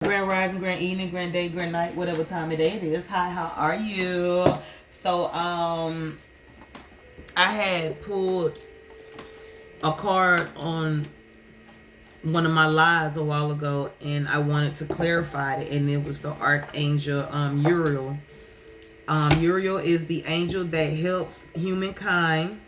Grand rising, grand evening, grand day, grand night, whatever time of day it is. Hi, how are you? So, I had pulled a card on one of my lives a while ago, and I wanted to clarify it, and it was the Archangel Uriel. Uriel is the angel that helps humankind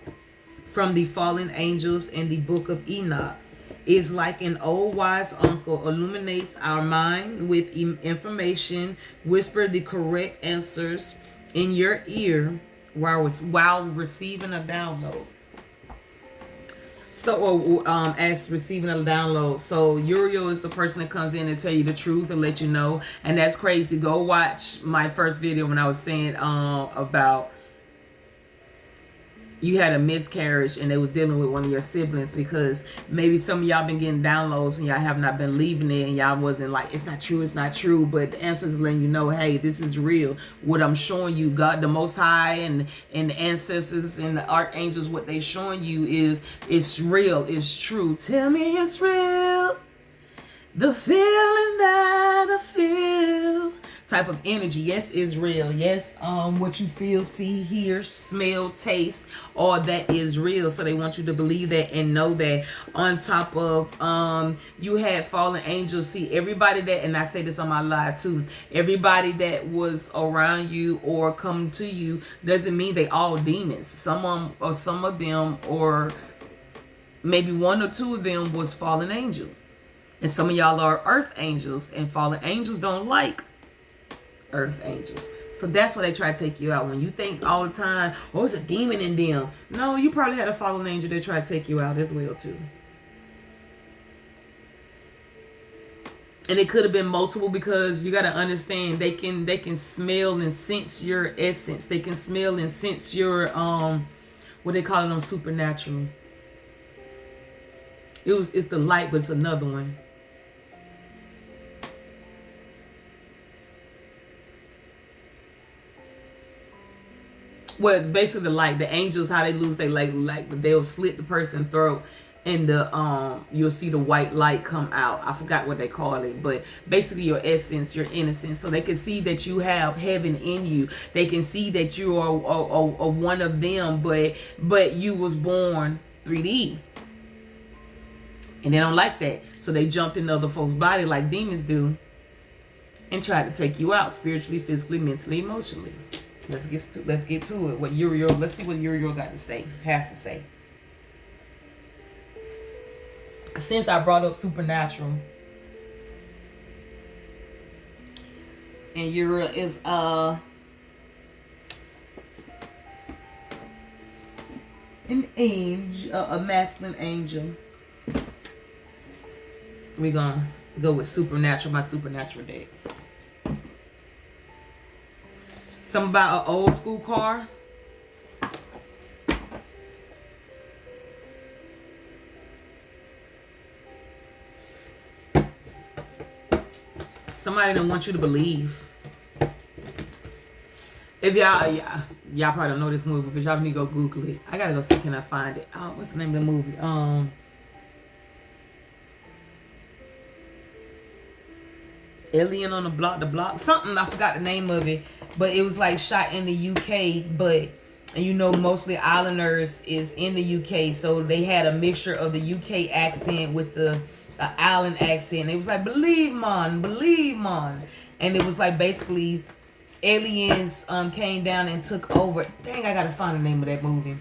from the fallen angels in the book of Enoch. Is like an old wise uncle, illuminates our mind with information, whisper the correct answers in your ear while receiving a download. So, as receiving a download. So, Uriel is the person that comes in and tell you the truth and let you know. And that's crazy. Go watch my first video when I was saying about you had a miscarriage and they was dealing with one of your siblings, because maybe some of y'all been getting downloads and y'all have not been leaving it, and y'all wasn't like, it's not true, but the answers letting you know, hey, this is real. What I'm showing you, God the Most High and the ancestors and the archangels, what they showing you is it's real, it's true. Tell me it's real. The feeling that I feel type of energy, yes, is real. Yes, what you feel, see, hear, smell, taste, all that is real. So they want you to believe that and know that. On top of you had fallen angels. See, everybody that, and I say this on my live too, everybody that was around you or come to you doesn't mean they all demons. Some of them, or maybe one or two of them was fallen angel. And some of y'all are earth angels, and fallen angels don't like earth angels. So that's why they try to take you out. When you think all the time, oh, it's a demon in them. No, you probably had a fallen angel that tried to take you out as well too. And it could have been multiple, because you got to understand they can smell and sense your essence. They can smell and sense your what they call it on Supernatural. It's the light, but it's another one. Well, basically the light, the angels, how they lose their light, like they'll slit the person's throat, and you'll see the white light come out. I forgot what they call it, but basically your essence, your innocence. So they can see that you have heaven in you. They can see that you are one of them, but you was born 3D. And they don't like that. So they jumped in other folks' body like demons do and tried to take you out spiritually, physically, mentally, emotionally. Let's get to it. Let's see what Uriel got to say, has to say. Since I brought up Supernatural, and Uriel is an angel, a masculine angel. We're gonna go with Supernatural, my Supernatural deck. Something about an old school car. Somebody don't want you to believe. If y'all probably don't know this movie, but y'all need to go Google it. I gotta go see, can I find it? Oh, what's the name of the movie? Alien on the block, something, I forgot the name of it, but it was like shot in the UK, but mostly Islanders is in the UK, so they had a mixture of the UK accent with the island accent. It was like, believe man, and it was like basically aliens came down and took over. Dang, I gotta find the name of that movie.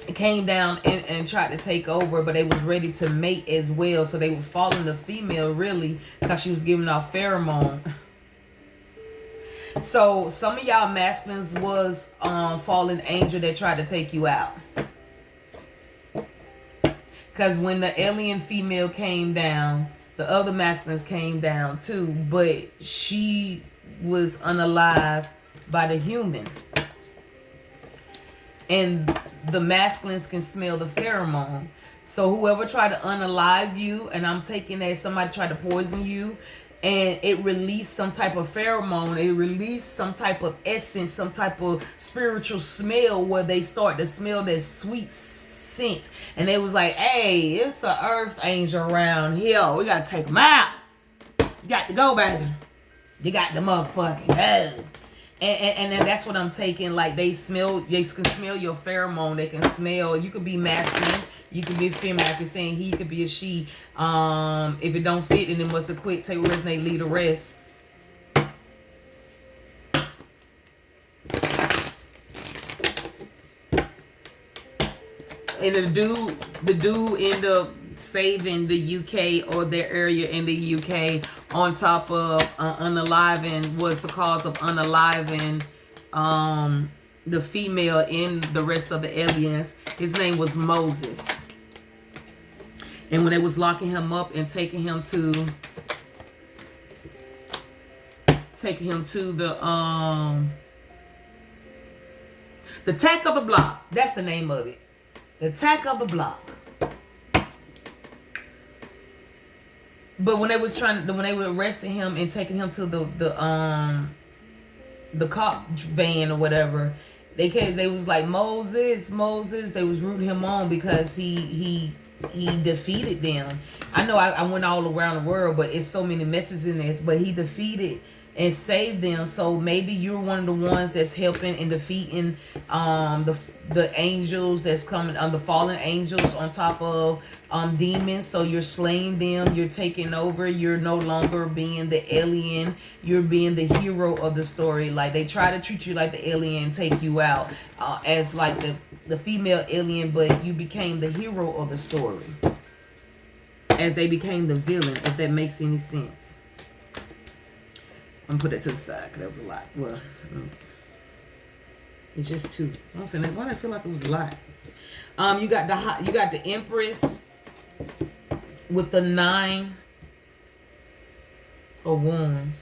It came down and tried to take over, but they was ready to mate as well. So they was following the female, really, because she was giving off pheromone. So some of y'all masculines was fallen angel that tried to take you out. Because when the alien female came down, the other masculines came down too, but she was unalive by the human. And the masculines can smell the pheromone. So whoever tried to unalive you, and I'm taking that somebody tried to poison you, and it released some type of pheromone, it released some type of essence, some type of spiritual smell, where they start to smell that sweet scent. And they was like, hey, it's an earth angel around here. We got to take them out. Got to go, baby. You got the motherfucking go. And then that's what I'm taking. Like they can smell your pheromone. They can smell. You could be masculine. You could be feminine. Like you're saying, he could be a she. If it don't fit, then it must have quit. Take what resonate, leave the rest. And the dude ended up saving the UK or their area in the UK on top of unaliving, was the cause of unaliving the female in the rest of the aliens. His name was Moses. And when they was locking him up and taking him to the Attack of the Block. That's the name of it. The Attack of the Block. But when they were arresting him and taking him to the cop van or whatever, they was like, Moses. They was rooting him on because he defeated them. I know I went all around the world, but it's so many messages in this. But he defeated and saved them. So maybe you're one of the ones that's helping and defeating the angels that's coming, the fallen angels on top of demons. So you're slaying them, you're taking over, you're no longer being the alien, you're being the hero of the story. Like they try to treat you like the alien and take you out as like the female alien, but you became the hero of the story as they became the villain, if that makes any sense. I'm gonna put that to the side because that was a lot. Well, it's just two. I'm saying, why do I feel like it was a lot? You got the Empress with the 9 of Wands.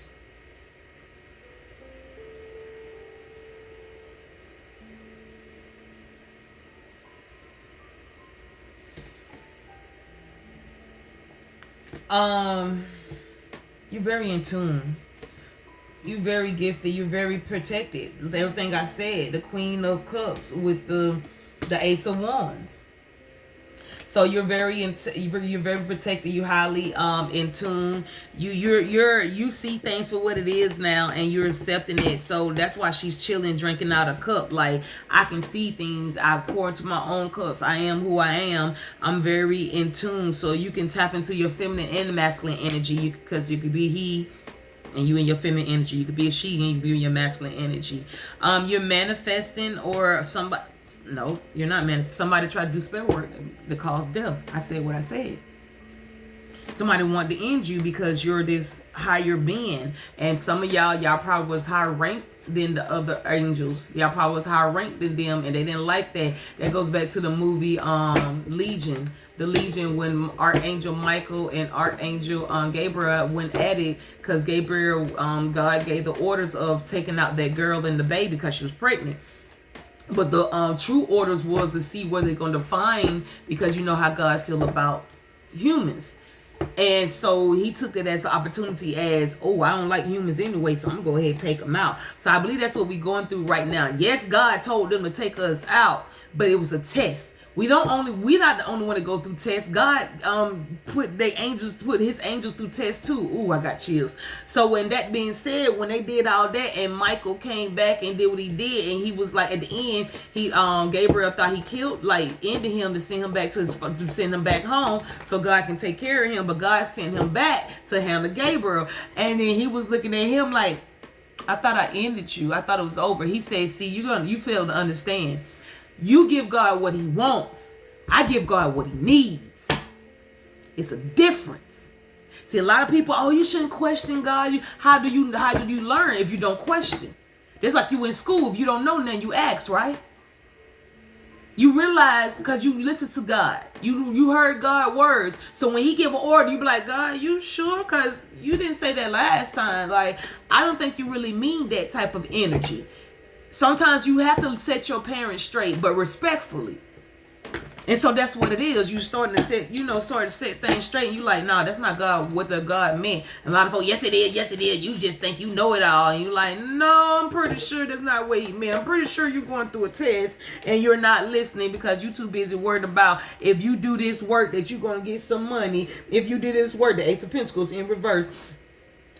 You're very in tune. You're very gifted. You're very protected. Everything I said. The Queen of Cups with the Ace of Wands. So you're very protected. You're highly in tune. You see things for what it is now, and you're accepting it. So that's why she's chilling, drinking out a cup. Like I can see things. I pour into my own cups. I am who I am. I'm very in tune. So you can tap into your feminine and masculine energy because you could be he. And you in your feminine energy. You could be a she and you could be in your masculine energy. You're manifesting or somebody. No, you're not manifesting. Somebody tried to do spell work that caused death. I said what I said. Somebody wanted to end you because you're this higher being. And some of y'all probably was higher ranked than the other angels. Y'all probably was higher ranked than them and they didn't like that. That goes back to the movie Legion. The Legion, when Archangel Michael and Archangel Gabriel went at it, because Gabriel, God gave the orders of taking out that girl and the baby because she was pregnant. But the true orders was to see what they're going to find, because you know how God feel about humans. And so he took it as an opportunity as, oh, I don't like humans anyway, so I'm going to go ahead and take them out. So I believe that's what we're going through right now. Yes, God told them to take us out, but it was a test. We're not the only one to go through tests. God put his angels through tests too. Ooh, I got chills. So when that being said, when they did all that and Michael came back and did what he did, and he was like at the end, Gabriel thought he ended him to send him back to send him back home so God can take care of him. But God sent him back to handle Gabriel, and then he was looking at him like, I thought I ended you. I thought it was over. He said, see, you fail to understand. You give God what he wants. I give God what he needs. It's a difference. See, a lot of people, oh, you shouldn't question God. How do you learn if you don't question? Just like you in school, if you don't know nothing, you ask, right? You realize because you listen to God. You heard God's words. So when he give an order, you be like, God, you sure? Because you didn't say that last time. Like, I don't think you really mean that type of energy. Sometimes you have to set your parents straight, but respectfully. And so that's what it is. You starting to set things straight. And you like, nah, that's not God, what the God meant. And a lot of folks, yes it is. You just think you know it all. And you like, no, I'm pretty sure that's not what he meant. I'm pretty sure you're going through a test and you're not listening because you're too busy worried about if you do this work that you're going to get some money. If you do this work, the Ace of Pentacles in reverse.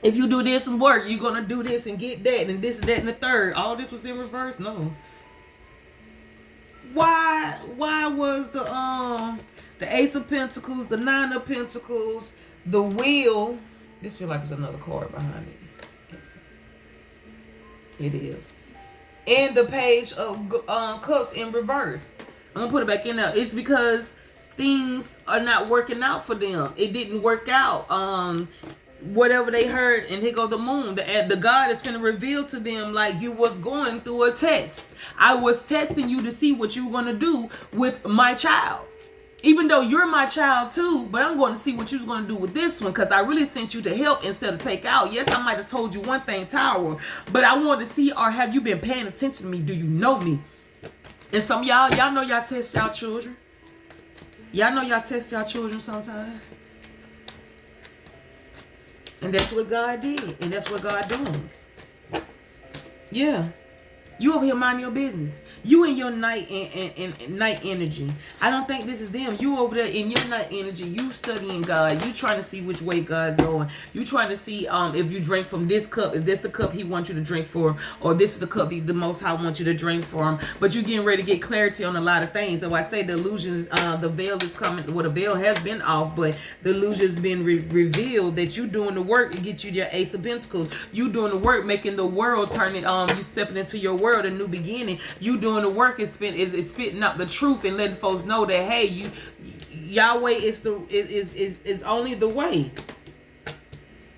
If you do this and work, you're gonna do this and get that and this and that and the third. All this was in reverse. No. Why was the Ace of Pentacles, the Nine of Pentacles, the Wheel? This feels like it's another card behind it. It is. And the Page of Cups in reverse. I'm gonna put it back in there. It's because things are not working out for them. It didn't work out. Whatever they heard, and here go the moon. The God is finna reveal to them, like, you was going through a test. I was testing you to see what you were gonna do with my child. Even though you're my child too, but I'm going to see what you're going to do with this one, because I really sent you to help instead of take out. Yes, I might have told you one thing, Tower, but I wanted to see, or have you been paying attention to me? Do you know me? And some of y'all know y'all test y'all children. Y'all know y'all test y'all children sometimes. And that's what God did. And that's what God doing. Yeah. You over here minding your business. You in your night and night energy. I don't think this is them. You over there in your night energy. You studying God. You trying to see which way God going. You trying to see if you drink from this cup, if this the cup He wants you to drink for, or this is the cup the Most High wants you to drink for Him. But you getting ready to get clarity on a lot of things. So I say the illusion, the veil is coming. Well, the veil has been off, but the illusion has been revealed that you doing the work to get you your Ace of Pentacles. You doing the work, making the world turn it. You stepping into your world, a new beginning. You doing the work is spitting up the truth and letting folks know that, hey, Yahweh is only the way.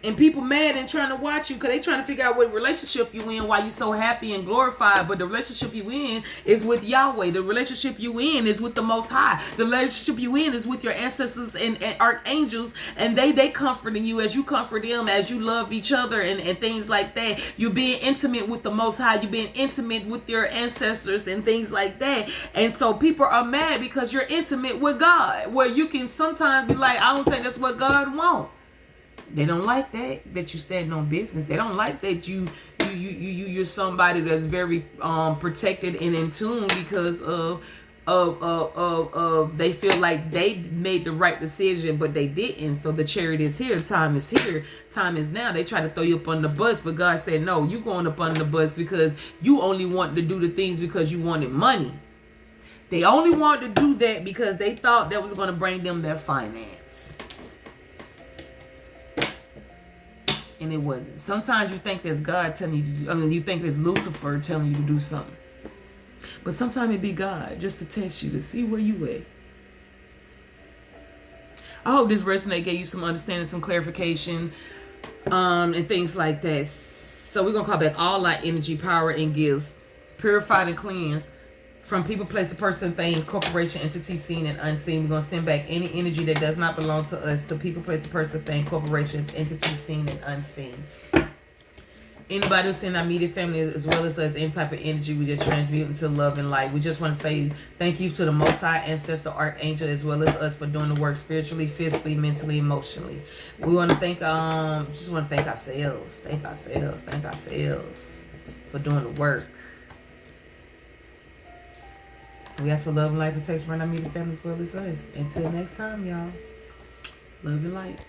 And people mad and trying to watch you because they trying to figure out what relationship you in, why you so happy and glorified. But the relationship you in is with Yahweh. The relationship you in is with the Most High. The relationship you in is with your ancestors and archangels, and they comforting you as you comfort them, as you love each other and things like that. You're being intimate with the Most High. You're being intimate with your ancestors and things like that. And so people are mad because you're intimate with God, where you can sometimes be like, I don't think that's what God wants. They don't like that you stand on business. They don't like that you're somebody that's very protected and in tune because of they feel like they made the right decision, but they didn't. So the chariot is here. Time is here. Time is now. They try to throw you up on the bus, but God said, no, you going up on the bus because you only want to do the things because you wanted money. They only wanted to do that because they thought that was going to bring them their finance. And it wasn't. Sometimes you think that's God telling you to do, you think it's Lucifer telling you to do something. But sometimes it be God just to test you, to see where you at. I hope this resonate, gave you some understanding, some clarification, and things like that. So we're going to call back all our energy, power, and gifts, purified and cleansed from people, place, person, thing, corporation, entity, seen and unseen. We're going to send back any energy that does not belong to us to people, place, person, thing, corporations, entities, seen and unseen. Anybody who's in our immediate family as well as us, any type of energy, we just transmute into love and light. We just want to say thank you to the Most High, Ancestor, Archangel, as well as us for doing the work spiritually, physically, mentally, emotionally. We want to thank, just want to thank ourselves for doing the work. We ask for love and light, protection, for our immediate family as well as us. Until next time, y'all. Love and light.